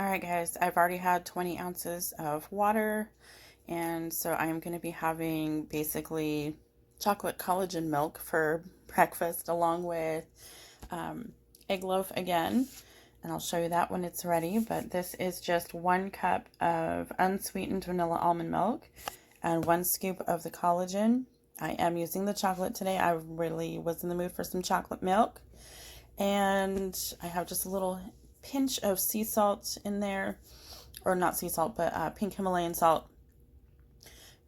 All right, guys, I've already had 20 ounces of water, and so I'm going to be having basically chocolate collagen milk for breakfast along with um, egg loaf again, and I'll show you that when it's ready. But this is just 1 cup of unsweetened vanilla almond milk and 1 scoop of the collagen. I am using the chocolate today. I really was in the mood for some chocolate milk. And I have just a little pinch of sea salt in there, or not sea salt, but pink Himalayan salt.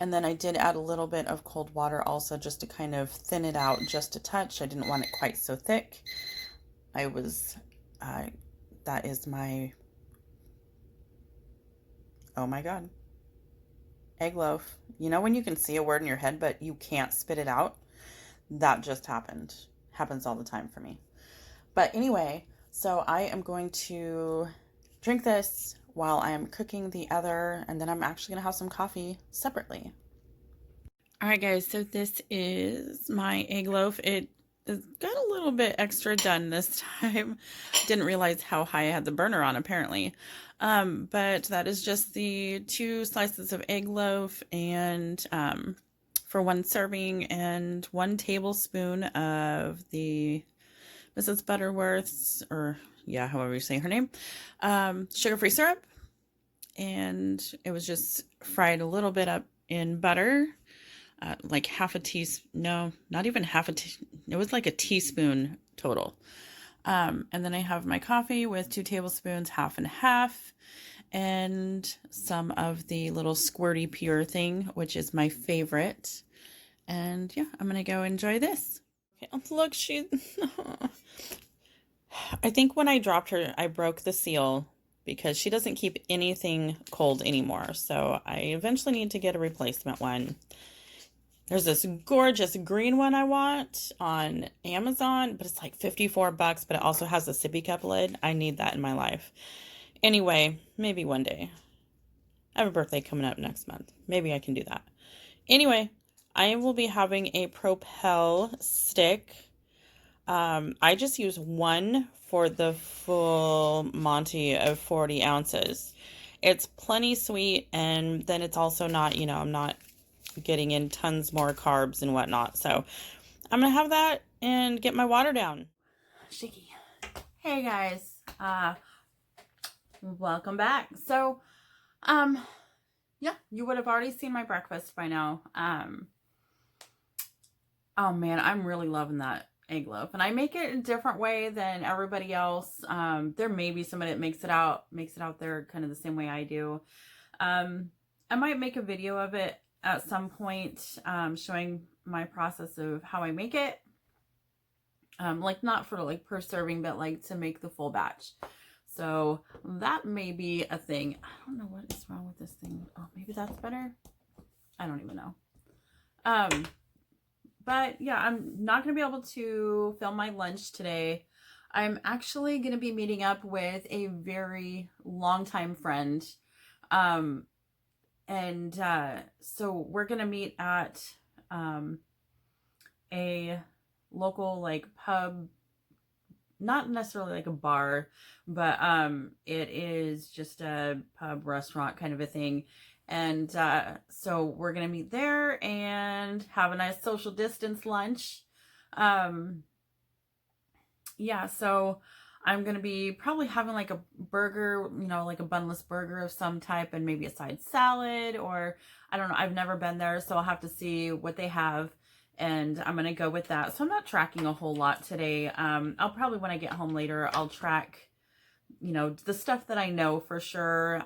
And then I did add a little bit of cold water also just to kind of thin it out just a touch. I didn't want it quite so thick. I was, uh, that is my, oh my God, egg loaf. You know when you can see a word in your head, but you can't spit it out? That just happened. Happens all the time for me. But anyway, so I am going to drink this while I am cooking the other, and then I'm actually going to have some coffee separately. All right, guys, so this is my egg loaf. It got a little bit extra done this time. Didn't realize how high I had the burner on, apparently. But that is just the 2 slices of egg loaf and for 1 serving and 1 tablespoon of the Mrs. Butterworth's, or yeah, however you say her name, sugar-free syrup. And it was just fried a little bit up in butter, like half a teaspoon, no, not even half a it was like a teaspoon total. And then I have my coffee with 2 tablespoons, half and half, and some of the little squirty pure thing, which is my favorite. And yeah, I'm gonna go enjoy this. Okay, look, she I think when I dropped her, I broke the seal because she doesn't keep anything cold anymore. So I eventually need to get a replacement one. There's this gorgeous green one I want on Amazon, but it's like 54 bucks, but it also has a sippy cup lid. I need that in my life. Anyway, maybe one day. I have a birthday coming up next month. Maybe I can do that. Anyway, I will be having a Propel stick. I just use one for the full Monty of 40 ounces. It's plenty sweet, and then it's also not, I'm not getting in tons more carbs and whatnot. So I'm gonna have that and get my water down. Shaky. Hey guys, welcome back. So, yeah, you would have already seen my breakfast by now. Oh man, I'm really loving that egg loaf, and I make it a different way than everybody else. There may be somebody that makes it out there kind of the same way I do. I might make a video of it at some point, showing my process of how I make it. Like not for like per serving, but like to make the full batch. So that may be a thing. I don't know what is wrong with this thing. Oh, maybe that's better. I don't even know. But yeah, I'm not going to be able to film my lunch today. I'm actually going to be meeting up with a very longtime friend. So we're going to meet at a local like pub, not necessarily like a bar, but it is just a pub restaurant kind of a thing. And so we're going to meet there and have a nice social distance lunch. Yeah, so I'm going to be probably having like a burger, like a bunless burger of some type and maybe a side salad, or I don't know. I've never been there, so I'll have to see what they have. And I'm going to go with that. So I'm not tracking a whole lot today. I'll probably, when I get home later, I'll track, the stuff that I know for sure.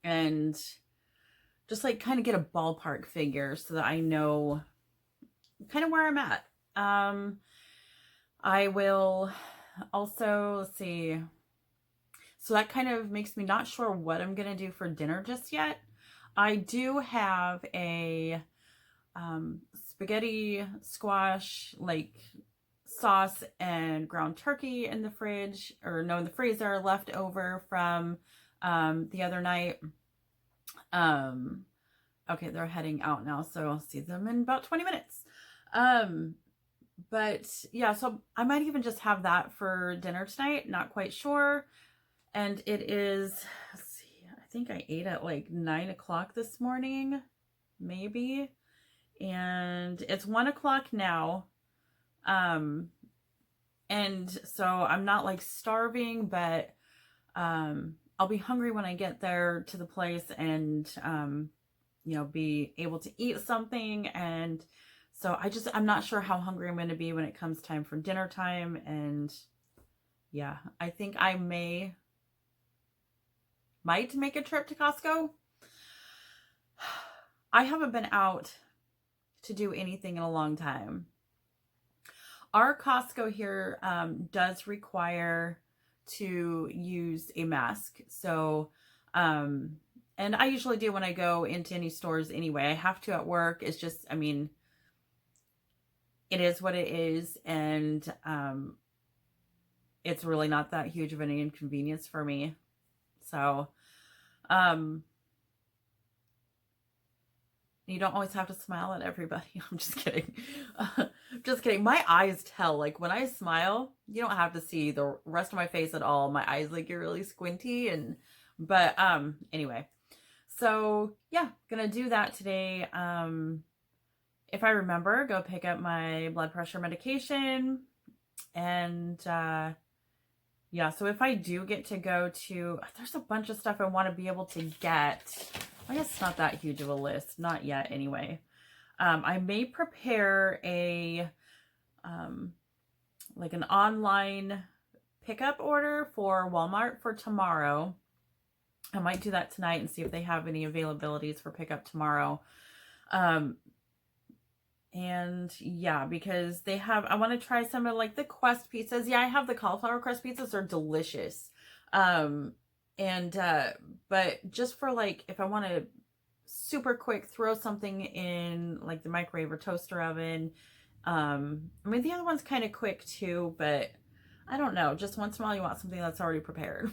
And just like kind of get a ballpark figure so that I know kind of where I'm at. I will also, let's see. So that kind of makes me not sure what I'm going to do for dinner just yet. I do have a spaghetti squash like sauce and ground turkey in the fridge, or no, in the freezer, left over from the other night. Okay, they're heading out now, so I'll see them in about 20 minutes. But yeah, so I might even just have that for dinner tonight, not quite sure. And it is, let's see, I think I ate at like 9 o'clock this morning, maybe. And it's 1 o'clock now. Um, and so I'm not like starving, but I'll be hungry when I get there to the place and, be able to eat something. And so I'm not sure how hungry I'm going to be when it comes time for dinner time. And yeah, I think I might make a trip to Costco. I haven't been out to do anything in a long time. Our Costco here does require to use a mask. So, and I usually do when I go into any stores anyway. I have to at work. It's just, I mean, it is what it is. And it's really not that huge of an inconvenience for me. So, you don't always have to smile at everybody. I'm just kidding. Just kidding. My eyes tell. Like when I smile, you don't have to see the rest of my face at all. My eyes like get really squinty but anyway. So yeah, gonna do that today. If I remember, go pick up my blood pressure medication. And yeah, so if I do get to go to, there's a bunch of stuff I want to be able to get. I guess it's not that huge of a list. Not yet, anyway. I may prepare like an online pickup order for Walmart for tomorrow. I might do that tonight and see if they have any availabilities for pickup tomorrow. And yeah, because I want to try some of like the Quest pizzas. Yeah, I have the cauliflower crust pizzas. They're delicious. But just for like, if I want to super quick throw something in like the microwave or toaster oven. I mean, the other one's kind of quick too, but I don't know. Just once in a while you want something that's already prepared.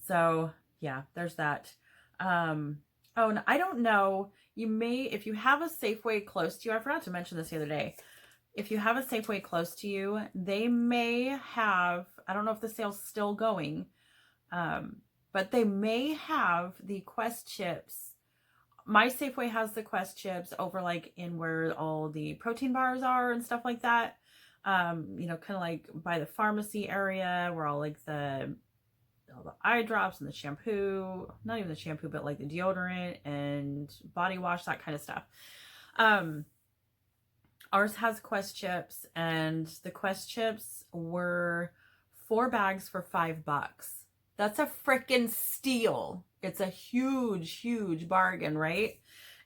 So yeah, there's that. Oh, and I don't know. If you have a Safeway close to you, I forgot to mention this the other day. If you have a Safeway close to you, they may have, I don't know if the sale's still going, but they may have the Quest chips. My Safeway has the Quest chips over like in where all the protein bars are and stuff like that. Kind of like by the pharmacy area where all like all the eye drops and the shampoo, not even the shampoo, but like the deodorant and body wash, that kind of stuff. Ours has Quest chips, and the Quest chips were 4 bags for $5. That's a freaking steal. It's a huge, huge bargain, right?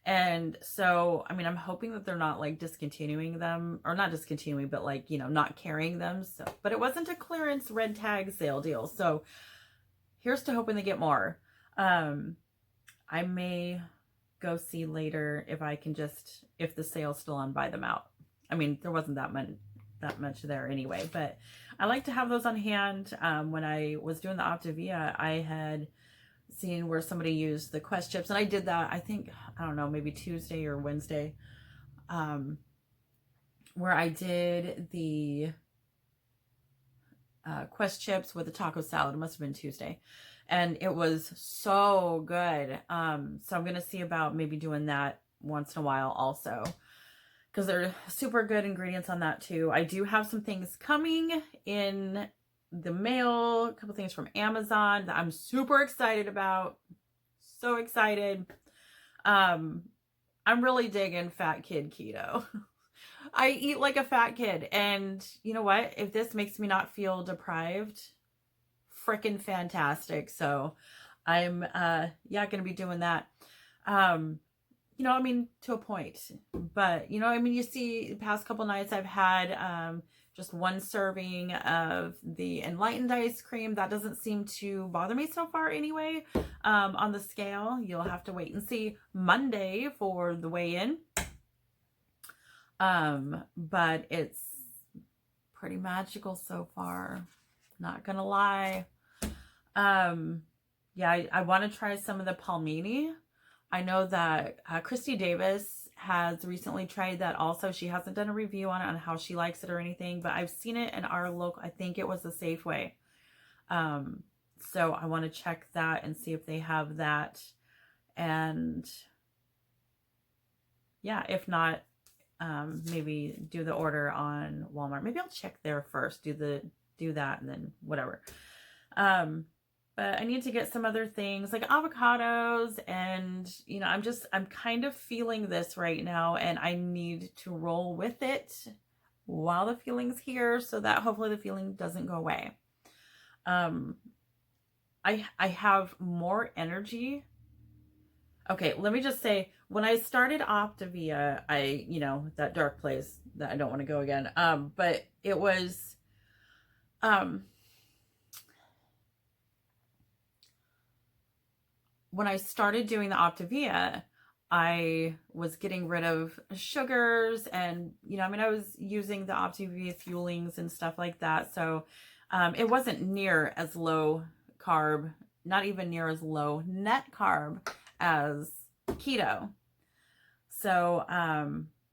And so, I mean, I'm hoping that they're not like discontinuing them, or not discontinuing, but like, not carrying them. So, but it wasn't a clearance red tag sale deal. So here's to hoping they get more. I may go see later if I can if the sale's still on, buy them out. I mean, there wasn't that much there anyway, but I like to have those on hand. When I was doing the Optavia, I had seen where somebody used the Quest chips, and I did that, I think, I don't know, maybe Tuesday or Wednesday, where I did the Quest chips with the taco salad. It must have been Tuesday, and it was so good. So I'm gonna see about maybe doing that once in a while also, because they're super good ingredients on that too. I do have some things coming in the mail, a couple things from Amazon that I'm super excited about. So excited. I'm really digging Fat Kid Keto. I eat like a fat kid, and you know what? If this makes me not feel deprived, freaking fantastic. So I'm gonna be doing that. I mean, to a point, but I mean, you see the past couple nights I've had just one serving of the Enlightened ice cream. That doesn't seem to bother me so far anyway. On the scale, you'll have to wait and see Monday for the weigh-in. But it's pretty magical so far, not gonna lie. I want to try some of the palmini. I know that Christy Davis has recently tried that also. She hasn't done a review on how she likes it or anything, but I've seen it in our local, I think it was the Safeway. So I want to check that and see if they have that. And yeah, if not, maybe do the order on Walmart. Maybe I'll check there first, do that, and then whatever. But I need to get some other things like avocados, and I'm kind of feeling this right now, and I need to roll with it while the feeling's here so that hopefully the feeling doesn't go away. I have more energy. Okay, let me just say, when I started Optavia, that dark place that I don't want to go again. But it was, when I started doing the Optavia, I was getting rid of sugars and, I was using the Optavia fuelings and stuff like that. So, it wasn't near as low carb, not even near as low net carb as keto. So,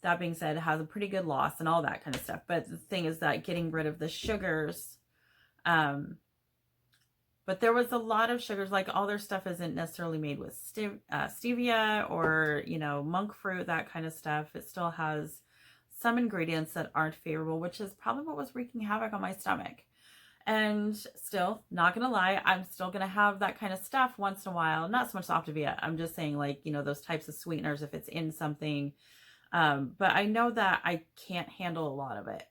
that being said, it has a pretty good loss and all that kind of stuff. But the thing is that getting rid of the sugars, but there was a lot of sugars, like all their stuff isn't necessarily made with stevia or, monk fruit, that kind of stuff. It still has some ingredients that aren't favorable, which is probably what was wreaking havoc on my stomach. And still, not going to lie, I'm still going to have that kind of stuff once in a while. Not so much Optavia. I'm just saying, like, those types of sweeteners if it's in something. But I know that I can't handle a lot of it.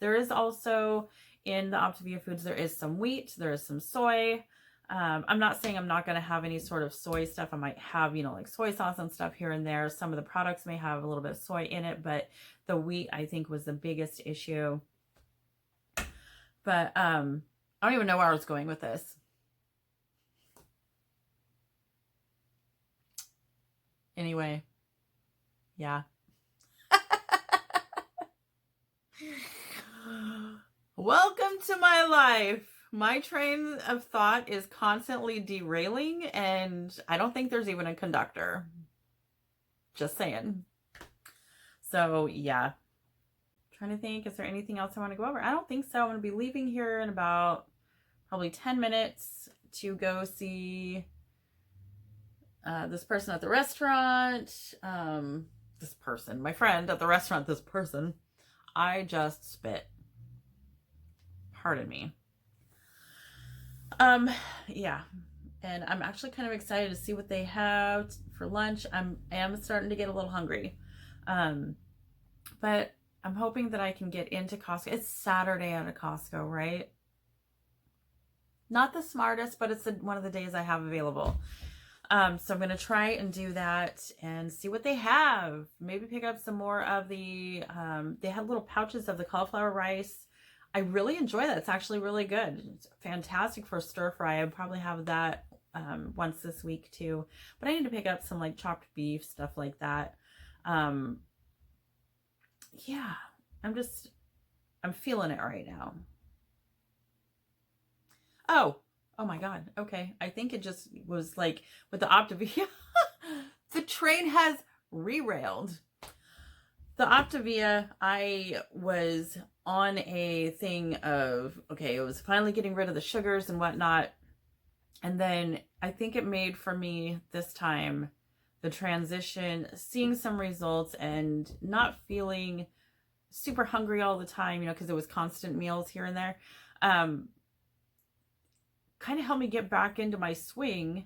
There is also, in the Optavia foods, there is some wheat, there is some soy. I'm not saying I'm not going to have any sort of soy stuff. I might have, like soy sauce and stuff here and there. Some of the products may have a little bit of soy in it, but the wheat, I think, was the biggest issue. But I don't even know where I was going with this. Anyway, yeah. Welcome to my life. My train of thought is constantly derailing, and I don't think there's even a conductor. Just saying. So, yeah. Trying to think, is there anything else I want to go over? I don't think so. I'm going to be leaving here in about probably 10 minutes to go see this person at the restaurant. This person, my friend at the restaurant, this person. I just spit. Pardon me. Yeah. And I'm actually kind of excited to see what they have for lunch. I am starting to get a little hungry. But I'm hoping that I can get into Costco. It's Saturday at a Costco, right? Not the smartest, but it's one of the days I have available. So I'm going to try and do that and see what they have. Maybe pick up some more of the, they had little pouches of the cauliflower rice. I really enjoy that. It's actually really good. It's fantastic for stir fry. I'd probably have that once this week too. But I need to pick up some like chopped beef, stuff like that. Yeah, I'm feeling it right now. Oh my God. Okay. I think it just was like with the Optavia, the train has derailed. The Optavia, I was on a thing of, okay, it was finally getting rid of the sugars and whatnot. And then I think it made for me this time the transition, seeing some results and not feeling super hungry all the time, because it was constant meals here and there. Kind of helped me get back into my swing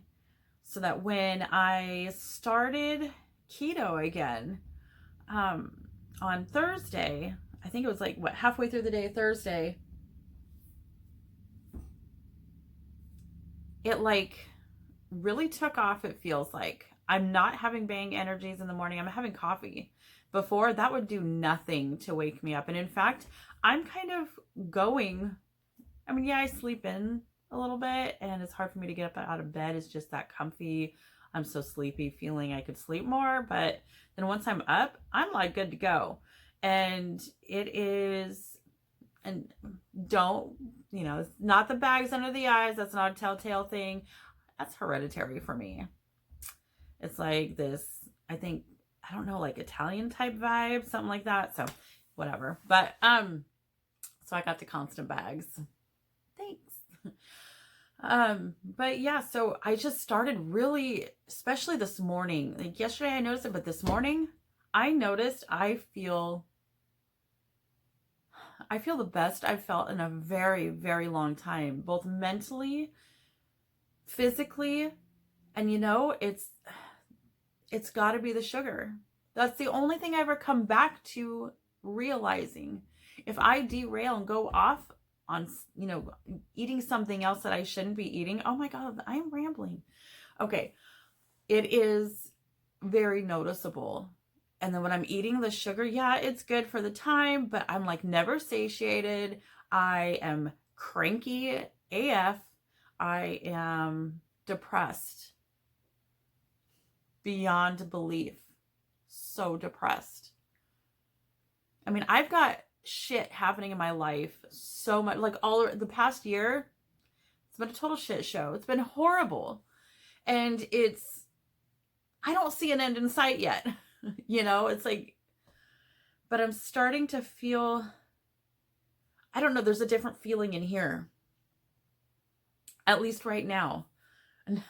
so that when I started keto again, on Thursday, I think it was like halfway through the day, Thursday, it like really took off. It feels like I'm not having bang energies in the morning. I'm having coffee. Before, that would do nothing to wake me up. And in fact, I'm kind of going, yeah, I sleep in a little bit and it's hard for me to get up out of bed. It's just that comfy, I'm so sleepy feeling I could sleep more. But then once I'm up, I'm like good to go. And it is, and don't, it's not the bags under the eyes. That's not a telltale thing. That's hereditary for me. It's like this, I think, I don't know, like Italian type vibe, something like that. So whatever. But, so I got the constant bags. Thanks. But yeah, so I just started really, especially this morning. Like yesterday I noticed it, but this morning I noticed I feel the best I've felt in a very, very long time, both mentally, physically, and it's got to be the sugar. That's the only thing I ever come back to realizing. If I derail and go off on, eating something else that I shouldn't be eating, oh my God, I am rambling. Okay, it is very noticeable. And then when I'm eating the sugar, yeah, it's good for the time, but I'm like never satiated. I am cranky AF. I am depressed beyond belief. So depressed. I mean, I've got shit happening in my life so much. Like all the past year, it's been a total shit show. It's been horrible. And I don't see an end in sight yet. It's like, but I'm starting to feel, I don't know, there's a different feeling in here, at least right now. And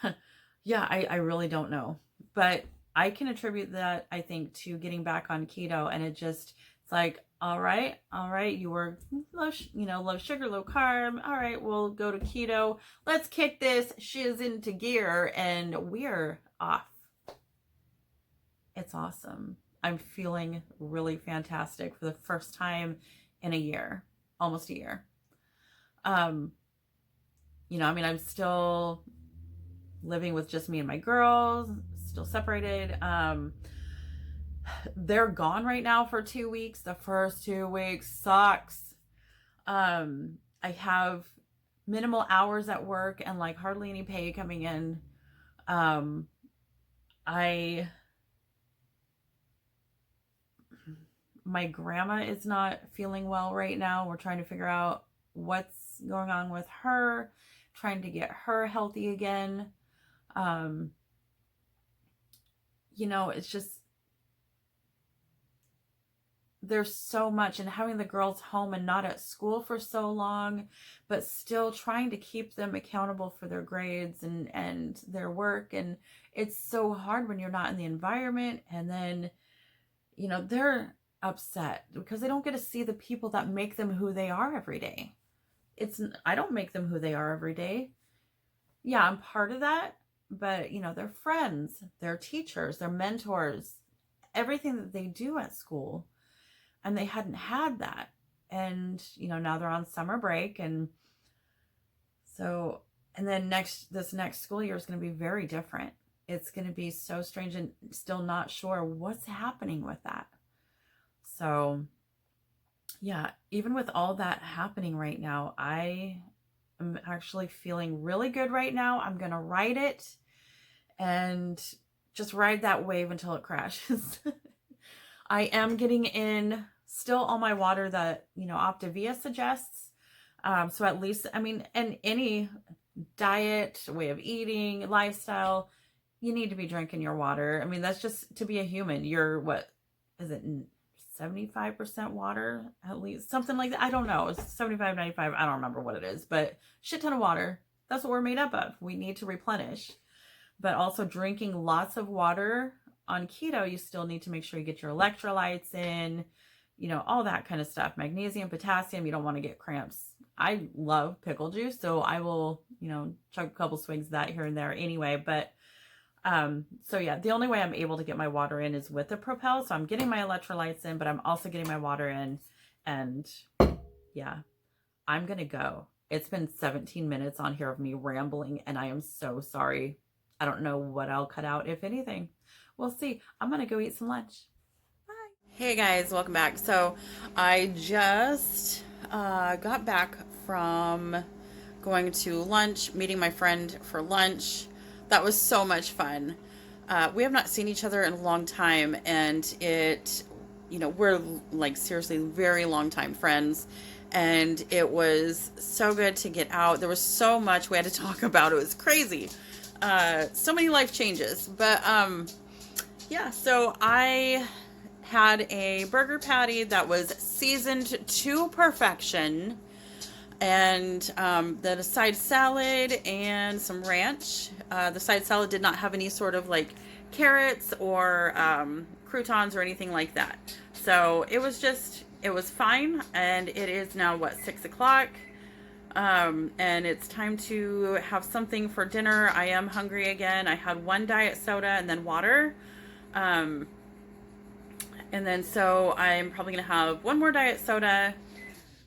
yeah, I really don't know. But I can attribute that, I think, to getting back on keto. And it's like, all right, you were low sugar, low carb. All right, we'll go to keto. Let's kick this shiz into gear, and we're off. It's awesome. I'm feeling really fantastic for the first time in a year, almost a year. I'm still living with just me and my girls, still separated. They're gone right now for 2 weeks. The first 2 weeks sucks. I have minimal hours at work and like hardly any pay coming in. My grandma is not feeling well right now. We're trying to figure out what's going on with her, trying to get her healthy again. It's just, there's so much, and having the girls home and not at school for so long, but still trying to keep them accountable for their grades and their work. And it's so hard when you're not in the environment. And then, they're upset because they don't get to see the people that make them who they are every day. I don't make them who they are every day. Yeah, I'm part of that, but they're friends, they're teachers, they're mentors, everything that they do at school. And they hadn't had that. And, now they're on summer break. And so, and then this next school year is going to be very different. It's going to be so strange, and still not sure what's happening with that. So yeah, even with all that happening right now, I am actually feeling really good right now. I'm going to ride it and just ride that wave until it crashes. I am getting in still all my water that, Optavia suggests. So at least, and any diet, way of eating, lifestyle, you need to be drinking your water. That's just to be a human. You're, what is it, 75% water, at least, something like that. I don't know. It's 75, 95. I don't remember what it is, but shit ton of water. That's what we're made up of. We need to replenish. But also drinking lots of water on keto, you still need to make sure you get your electrolytes in, all that kind of stuff. Magnesium, potassium, you don't want to get cramps. I love pickle juice, so I will, chug a couple swigs of that here and there anyway. But so yeah, the only way I'm able to get my water in is with the Propel. So I'm getting my electrolytes in, but I'm also getting my water in. And yeah, I'm going to go. It's been 17 minutes on here of me rambling, and I am so sorry. I don't know what I'll cut out, if anything. We'll see. I'm going to go eat some lunch. Bye. Hey guys, welcome back. So I just got back from going to lunch, meeting my friend for lunch. That was so much fun. We have not seen each other in a long time, and we're like seriously very long time friends, and it was so good to get out. There was so much we had to talk about. It was crazy. So many life changes, but yeah, so I had a burger patty that was seasoned to perfection, and then a side salad and some ranch. The side salad did not have any sort of like carrots or croutons or anything like that. So it was fine. And it is now, what, 6 o'clock? And it's time to have something for dinner. I am hungry again. I had one diet soda and then water. Um, and then so I'm probably going to have one more diet soda.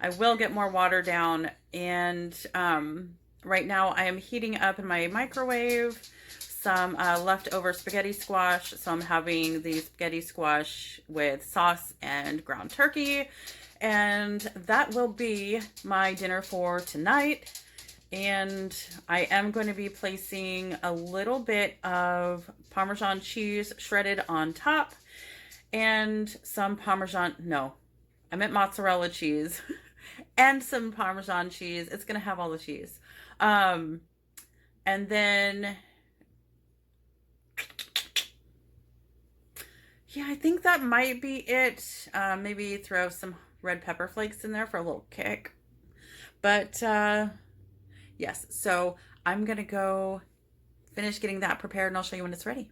I will get more water down. And right now I am heating up in my microwave some leftover spaghetti squash. So I'm having the spaghetti squash with sauce and ground turkey. And that will be my dinner for tonight. And I am going to be placing a little bit of Parmesan cheese shredded on top and some I meant mozzarella cheese and some Parmesan cheese. It's going to have all the cheese. And then, yeah, I think that might be it. Maybe throw some red pepper flakes in there for a little kick. But yes, so I'm going to go finish getting that prepared and I'll show you when it's ready.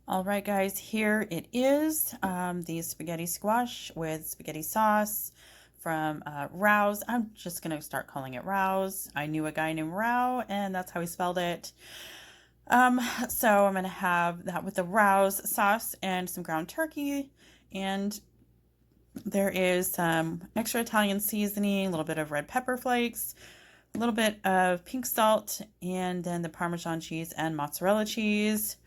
All right, guys, here it is. The spaghetti squash with spaghetti sauce from Rao's. I'm just going to start calling it Rao's. I knew a guy named Rao, and that's how he spelled it. So I'm going to have that with the Rao's sauce and some ground turkey. And there is some extra Italian seasoning, a little bit of red pepper flakes, a little bit of pink salt, and then the Parmesan cheese and mozzarella cheese.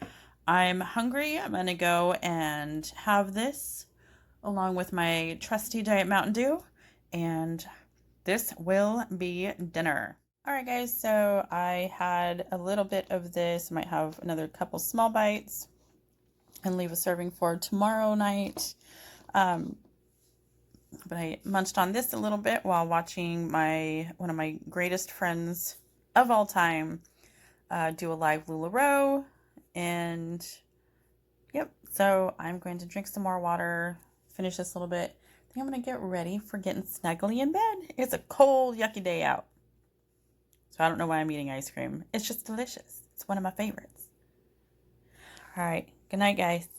I'm hungry. I'm going to go and have this along with my trusty Diet Mountain Dew, and this will be dinner. All right, guys, so I had a little bit of this. I might have another couple small bites and leave a serving for tomorrow night. But I munched on this a little bit while watching one of my greatest friends of all time do a live LuLaRoe. And yep, so I'm going to drink some more water, finish this a little bit. I think I'm going to get ready for getting snuggly in bed. It's a cold, yucky day out. So I don't know why I'm eating ice cream. It's just delicious. It's one of my favorites. All right. Good night, guys.